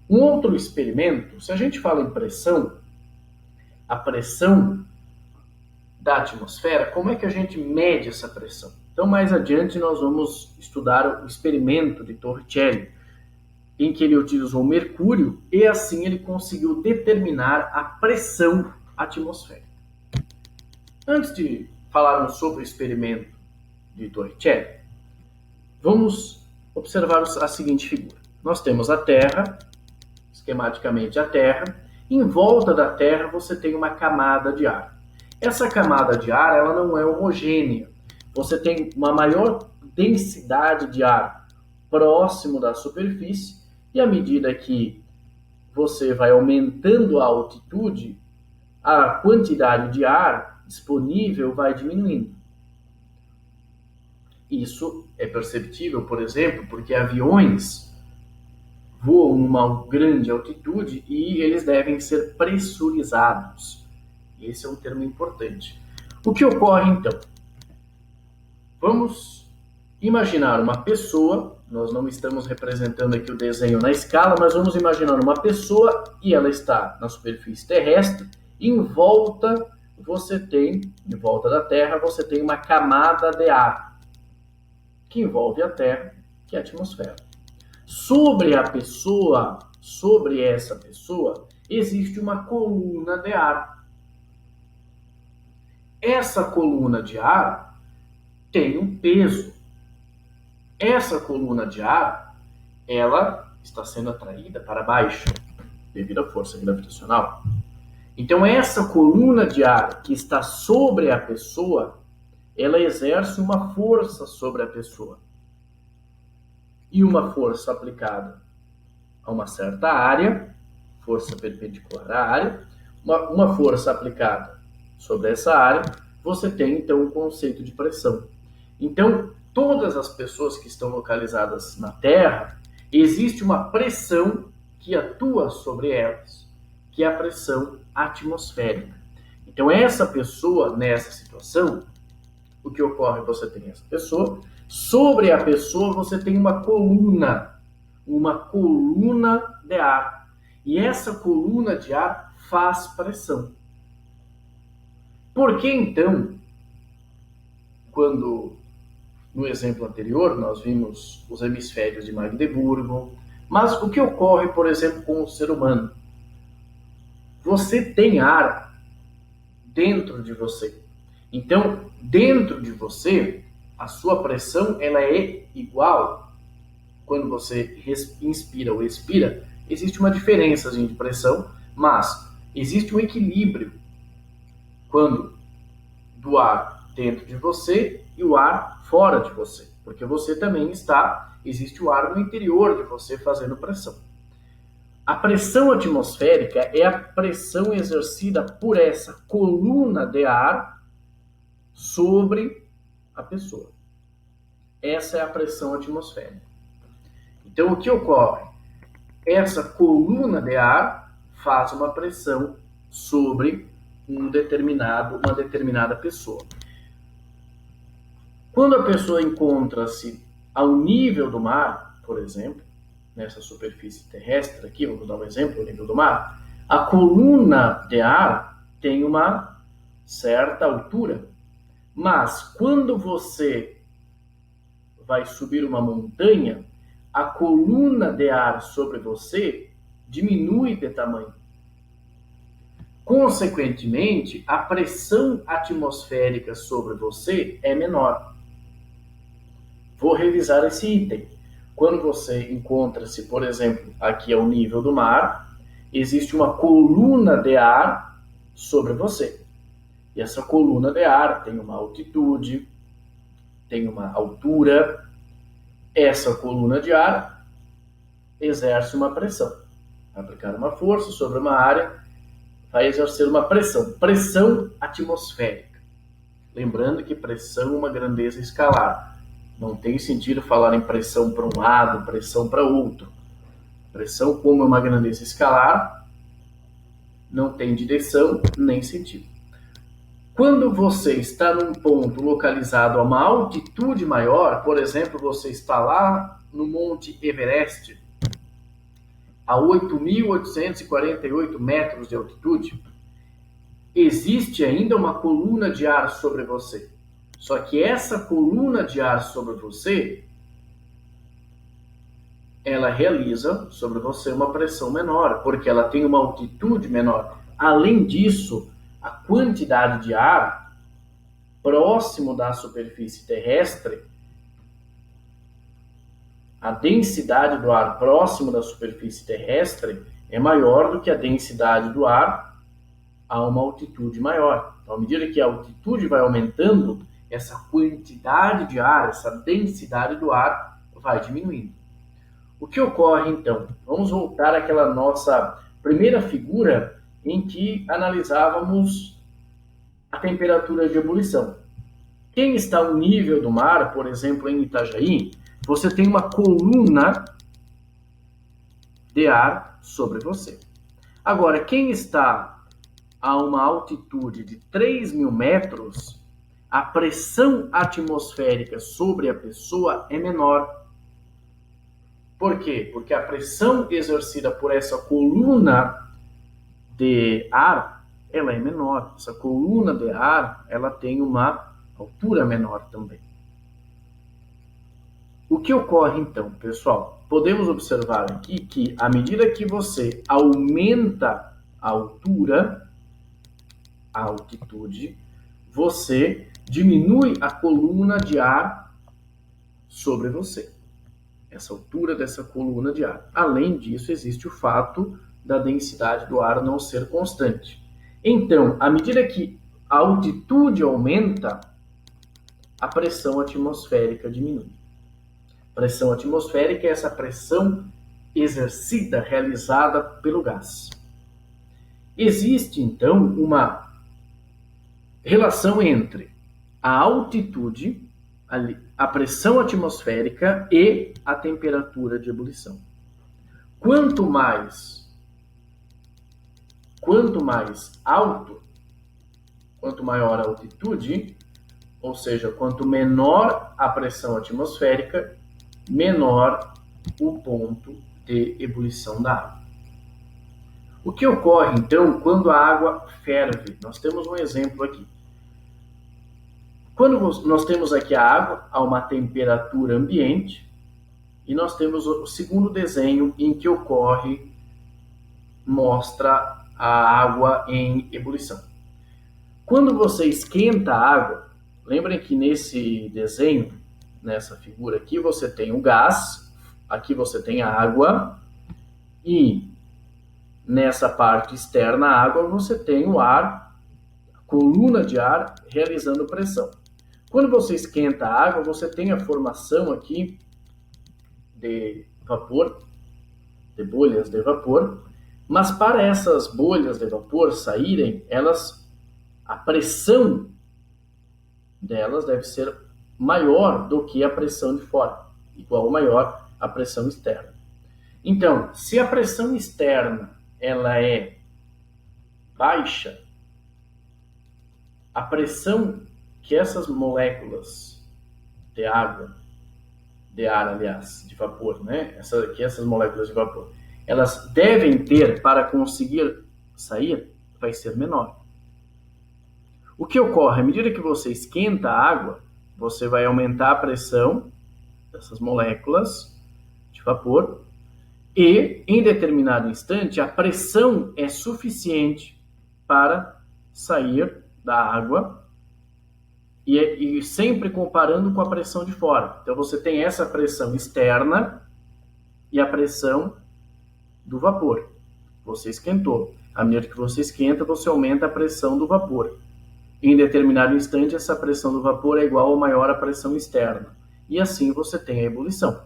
Um outro experimento, se a gente fala em pressão, a pressão da atmosfera, como é que a gente mede essa pressão? Então, mais adiante, nós vamos estudar o experimento de Torricelli, em que ele utilizou mercúrio e assim ele conseguiu determinar a pressão atmosférica. Antes de falarmos sobre o experimento de Torricelli, vamos observar a seguinte figura. Nós temos a Terra, esquematicamente a Terra. Em volta da Terra você tem uma camada de ar. Essa camada de ar ela não é homogênea. Você tem uma maior densidade de ar próximo da superfície e à medida que você vai aumentando a altitude, a quantidade de ar disponível vai diminuindo. Isso é perceptível, por exemplo, porque aviões voam numa grande altitude e eles devem ser pressurizados. Esse é um termo importante. O que ocorre então? Vamos imaginar uma pessoa, nós não estamos representando aqui o desenho na escala, mas vamos imaginar uma pessoa e ela está na superfície terrestre, e em volta da Terra, você tem uma camada de ar que envolve a Terra, que é a atmosfera. Sobre essa pessoa, existe uma coluna de ar. Essa coluna de ar tem um peso. Essa coluna de ar, ela está sendo atraída para baixo, devido à força gravitacional. Então, essa coluna de ar que está sobre a pessoa, ela exerce uma força sobre a pessoa. E uma força aplicada a uma certa área, força perpendicular à área, uma força aplicada sobre essa área, você tem, então, um conceito de pressão. Então, todas as pessoas que estão localizadas na Terra, existe uma pressão que atua sobre elas, que é a pressão atmosférica. Então, essa pessoa, nessa situação, o que ocorre? Você tem essa pessoa, sobre a pessoa você tem uma coluna de ar. E essa coluna de ar faz pressão. Por que então, quando no exemplo anterior nós vimos os hemisférios de Magdeburgo, mas o que ocorre, por exemplo, com o ser humano? Você tem ar dentro de você. Então, dentro de você, a sua pressão ela é igual. Quando você inspira ou expira, existe uma diferença de pressão, mas existe um equilíbrio quando do ar dentro de você e o ar fora de você, porque você também existe o ar no interior de você fazendo pressão. A pressão atmosférica é a pressão exercida por essa coluna de ar sobre a pessoa. Essa é a pressão atmosférica. Então, o que ocorre? Essa coluna de ar faz uma pressão sobre uma determinada pessoa. Quando a pessoa encontra-se ao nível do mar, por exemplo, nessa superfície terrestre aqui, vamos dar um exemplo, o nível do mar, a coluna de ar tem uma certa altura, mas quando você vai subir uma montanha, a coluna de ar sobre você diminui de tamanho. Consequentemente, a pressão atmosférica sobre você é menor. Vou revisar esse item. Quando você encontra-se, por exemplo, aqui ao nível do mar, existe uma coluna de ar sobre você. E essa coluna de ar tem uma altitude, tem uma altura. Essa coluna de ar exerce uma pressão. Vai aplicar uma força sobre uma área, vai exercer uma pressão atmosférica. Lembrando que pressão é uma grandeza escalar. Não tem sentido falar em pressão para um lado, pressão para outro. Pressão, como é uma grandeza escalar, não tem direção nem sentido. Quando você está num ponto localizado a uma altitude maior, por exemplo, você está lá no Monte Everest, a 8.848 metros de altitude, existe ainda uma coluna de ar sobre você. Só que essa coluna de ar sobre você, ela realiza sobre você uma pressão menor, porque ela tem uma altitude menor. Além disso, a quantidade de ar próximo da superfície terrestre, a densidade do ar próximo da superfície terrestre é maior do que a densidade do ar a uma altitude maior. Então, à medida que a altitude vai aumentando, essa quantidade de ar, essa densidade do ar vai diminuindo. O que ocorre, então? Vamos voltar àquela nossa primeira figura em que analisávamos a temperatura de ebulição. Quem está ao nível do mar, por exemplo, em Itajaí, você tem uma coluna de ar sobre você. Agora, quem está a uma altitude de 3.000 metros, a pressão atmosférica sobre a pessoa é menor. Por quê? Porque a pressão exercida por essa coluna de ar, ela é menor. Essa coluna de ar, ela tem uma altura menor também. O que ocorre então, pessoal? Podemos observar aqui que à medida que você aumenta a altura, a altitude, você diminui a coluna de ar sobre você. Essa altura dessa coluna de ar. Além disso, existe o fato da densidade do ar não ser constante. Então, à medida que a altitude aumenta, a pressão atmosférica diminui. Pressão atmosférica é essa pressão exercida, realizada pelo gás. Existe, então, uma relação entre a altitude, a pressão atmosférica e a temperatura de ebulição. Quanto mais alto, quanto maior a altitude, ou seja, quanto menor a pressão atmosférica, menor o ponto de ebulição da água. O que ocorre, então, quando a água ferve? Nós temos um exemplo aqui. Quando nós temos aqui a água a uma temperatura ambiente, e nós temos o segundo desenho em que mostra a água em ebulição. Quando você esquenta a água, lembrem que nesse desenho, nessa figura aqui, você tem o gás, aqui você tem a água, e nessa parte externa à água você tem o ar, a coluna de ar realizando pressão. Quando você esquenta a água, você tem a formação aqui de vapor, de bolhas de vapor, mas para essas bolhas de vapor saírem, a pressão delas deve ser maior do que a pressão de fora, igual ou maior à pressão externa. Então, se a pressão externa ela é baixa, a pressão que essas moléculas de água, de ar, aliás, de vapor, né? Essas moléculas de vapor, elas devem ter para conseguir sair, vai ser menor. O que ocorre? À medida que você esquenta a água, você vai aumentar a pressão dessas moléculas de vapor e, em determinado instante, a pressão é suficiente para sair da água e sempre comparando com a pressão de fora. Então, você tem essa pressão externa e a pressão do vapor. Você esquentou. À medida que você esquenta, você aumenta a pressão do vapor. Em determinado instante, essa pressão do vapor é igual ou maior à pressão externa. E assim você tem a ebulição.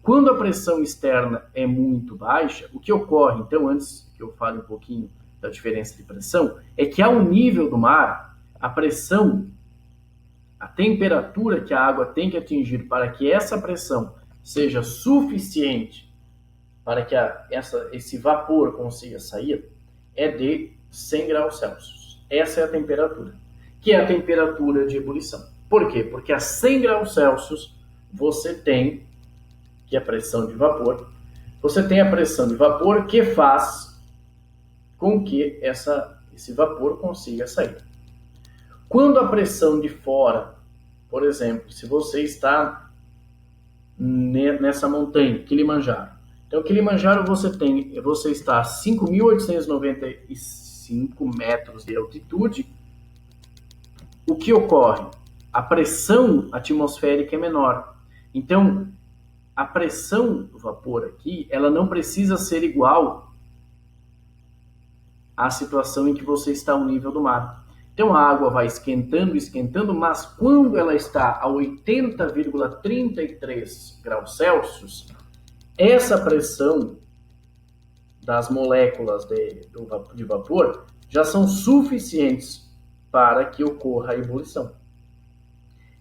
Quando a pressão externa é muito baixa, o que ocorre, então, antes que eu fale um pouquinho da diferença de pressão, é que ao nível do mar, a pressão, a temperatura que a água tem que atingir para que essa pressão seja suficiente para que esse vapor consiga sair, é de 100 graus Celsius. Essa é a temperatura, que é a temperatura de ebulição. Por quê? Porque a 100 graus Celsius você tem que a pressão de vapor, você tem a pressão de vapor que faz com que esse vapor consiga sair. Quando a pressão de fora, por exemplo, se você está nessa montanha, Kilimanjaro. Então, Kilimanjaro você está a 5.895 metros de altitude. O que ocorre? A pressão atmosférica é menor. Então, a pressão do vapor aqui, ela não precisa ser igual à situação em que você está ao nível do mar. Então, a água vai esquentando, esquentando, mas quando ela está a 80,33 graus Celsius, essa pressão das moléculas de vapor já são suficientes para que ocorra a ebulição.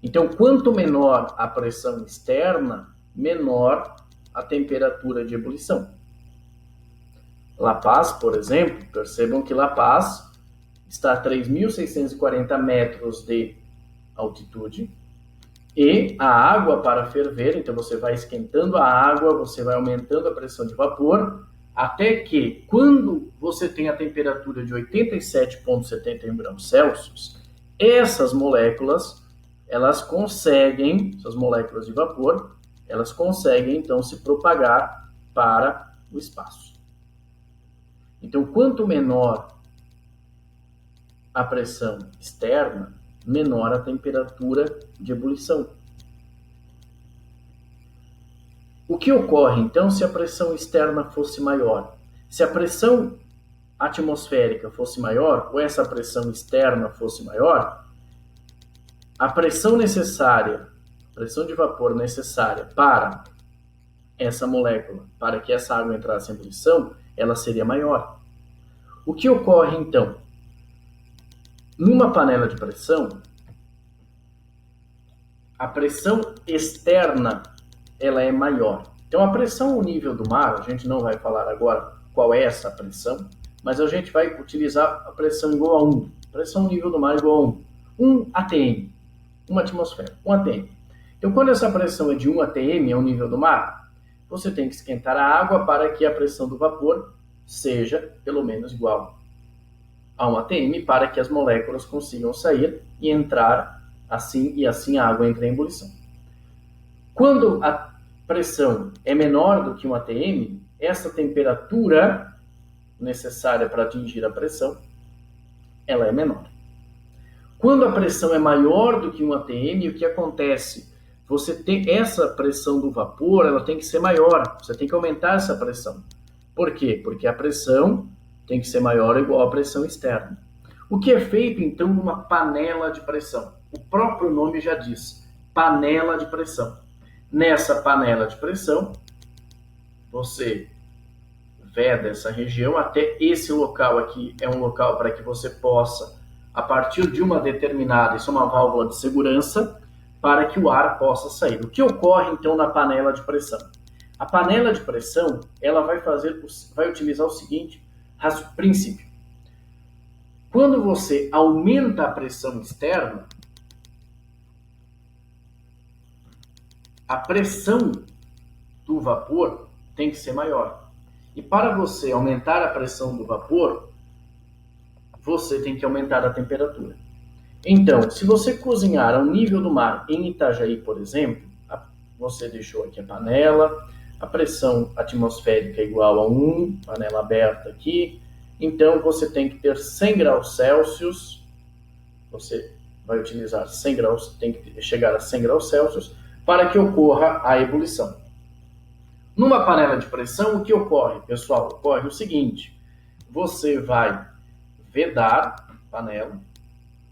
Então, quanto menor a pressão externa, menor a temperatura de ebulição. La Paz, por exemplo, percebam que La Paz está a 3.640 metros de altitude e a água para ferver, então você vai esquentando a água, você vai aumentando a pressão de vapor, até que quando você tem a temperatura de 87,71 graus Celsius, essas moléculas, essas moléculas de vapor, elas conseguem então se propagar para o espaço. Então, quanto menor a pressão externa, menor a temperatura de ebulição. O que ocorre, então, se a pressão externa fosse maior? Se a pressão atmosférica fosse maior, ou essa pressão externa fosse maior, a pressão necessária, pressão de vapor necessária para essa molécula, para que essa água entrasse em ebulição, ela seria maior. O que ocorre, então? Numa panela de pressão, a pressão externa ela é maior. Então, a pressão ao nível do mar, a gente não vai falar agora qual é essa pressão, mas a gente vai utilizar a pressão igual a 1. Pressão ao nível do mar igual a 1. 1 atm, uma atmosfera, 1 atm. Então, quando essa pressão é de 1 atm ao nível do mar, você tem que esquentar a água para que a pressão do vapor seja pelo menos igual a 1 atm, para que as moléculas consigam sair e entrar assim, e assim a água entra em ebulição. Quando a pressão é menor do que 1 atm, essa temperatura necessária para atingir a pressão, ela é menor. Quando a pressão é maior do que 1 atm, o que acontece? Você tem essa pressão do vapor, ela tem que ser maior, você tem que aumentar essa pressão. Por quê? Porque a pressão tem que ser maior ou igual à pressão externa. O que é feito, então, numa panela de pressão? O próprio nome já diz, panela de pressão. Nessa panela de pressão, você veda essa região até esse local aqui. É um local para que você possa, a partir de uma determinada, isso é uma válvula de segurança, para que o ar possa sair. O que ocorre, então, na panela de pressão? A panela de pressão, ela vai utilizar o seguinte princípio. Quando você aumenta a pressão externa, a pressão do vapor tem que ser maior. E para você aumentar a pressão do vapor, você tem que aumentar a temperatura. Então, se você cozinhar ao nível do mar em Itajaí, por exemplo, você deixou aqui a panela, a pressão atmosférica é igual a 1, panela aberta aqui, então você tem que ter 100 graus Celsius, você vai utilizar 100 graus, tem que chegar a 100 graus Celsius para que ocorra a ebulição. Numa panela de pressão, o que ocorre, pessoal? Ocorre o seguinte, você vai vedar a panela,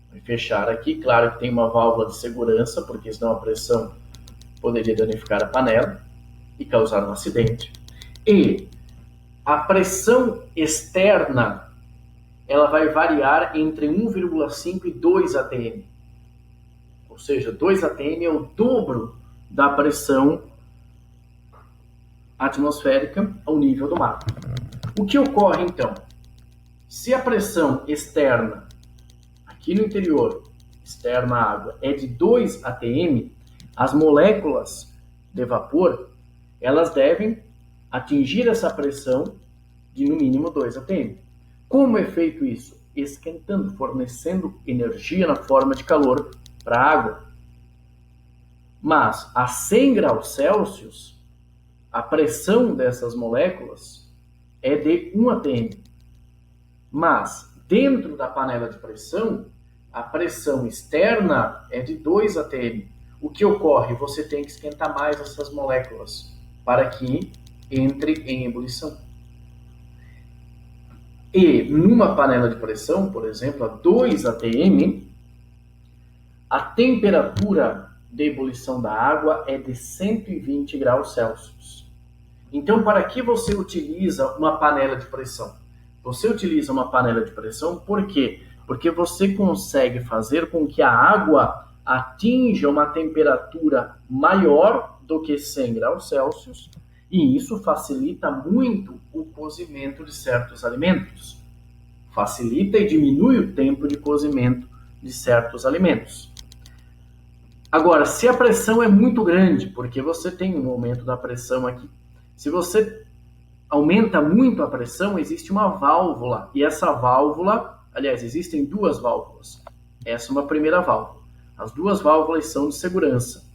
vai fechar aqui, claro que tem uma válvula de segurança, porque senão a pressão poderia danificar a panela e causar um acidente. E a pressão externa, ela vai variar entre 1,5 e 2 atm. Ou seja, 2 atm é o dobro da pressão atmosférica ao nível do mar. O que ocorre, então? Se a pressão externa, aqui no interior, externa à água, é de 2 atm, as moléculas de vapor, elas devem atingir essa pressão de no mínimo 2 atm. Como é feito isso? Esquentando, fornecendo energia na forma de calor para a água. Mas a 100 graus Celsius, a pressão dessas moléculas é de 1 atm. Mas dentro da panela de pressão, a pressão externa é de 2 atm. O que ocorre? Você tem que esquentar mais essas moléculas para que entre em ebulição. E numa panela de pressão, por exemplo, a 2 atm, a temperatura de ebulição da água é de 120 graus Celsius. Então, para que você utiliza uma panela de pressão? Você utiliza uma panela de pressão por quê? Porque você consegue fazer com que a água atinja uma temperatura maior do que 100 graus Celsius, e isso facilita muito o cozimento de certos alimentos. Facilita e diminui o tempo de cozimento de certos alimentos. Agora, se a pressão é muito grande, porque você tem um aumento da pressão aqui, se você aumenta muito a pressão, existe uma válvula, e essa válvula, aliás, existem duas válvulas. Essa é uma primeira válvula. As duas válvulas são de segurança.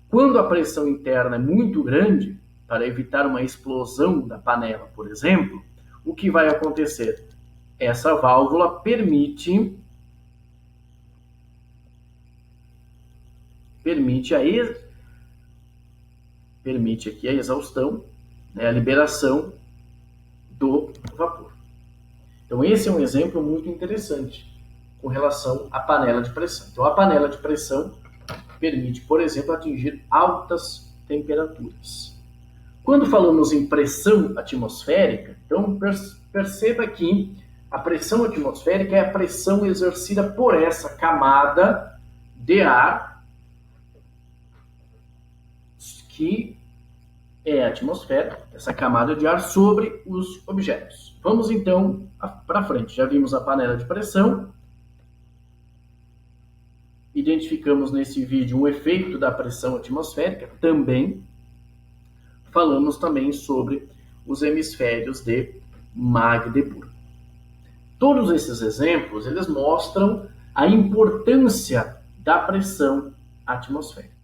Quando a pressão interna é muito grande, para evitar uma explosão da panela, por exemplo, o que vai acontecer? Essa válvula permite aqui a exaustão, né, a liberação do vapor. Então, esse é um exemplo muito interessante com relação à panela de pressão. Então, a panela de pressão permite, por exemplo, atingir altas temperaturas. Quando falamos em pressão atmosférica, então perceba que a pressão atmosférica é a pressão exercida por essa camada de ar que é a atmosfera, essa camada de ar sobre os objetos. Vamos então para frente. Já vimos a panela de pressão. Identificamos nesse vídeo um efeito da pressão atmosférica. Também falamos também sobre os hemisférios de Magdeburgo. Todos esses exemplos, eles mostram a importância da pressão atmosférica.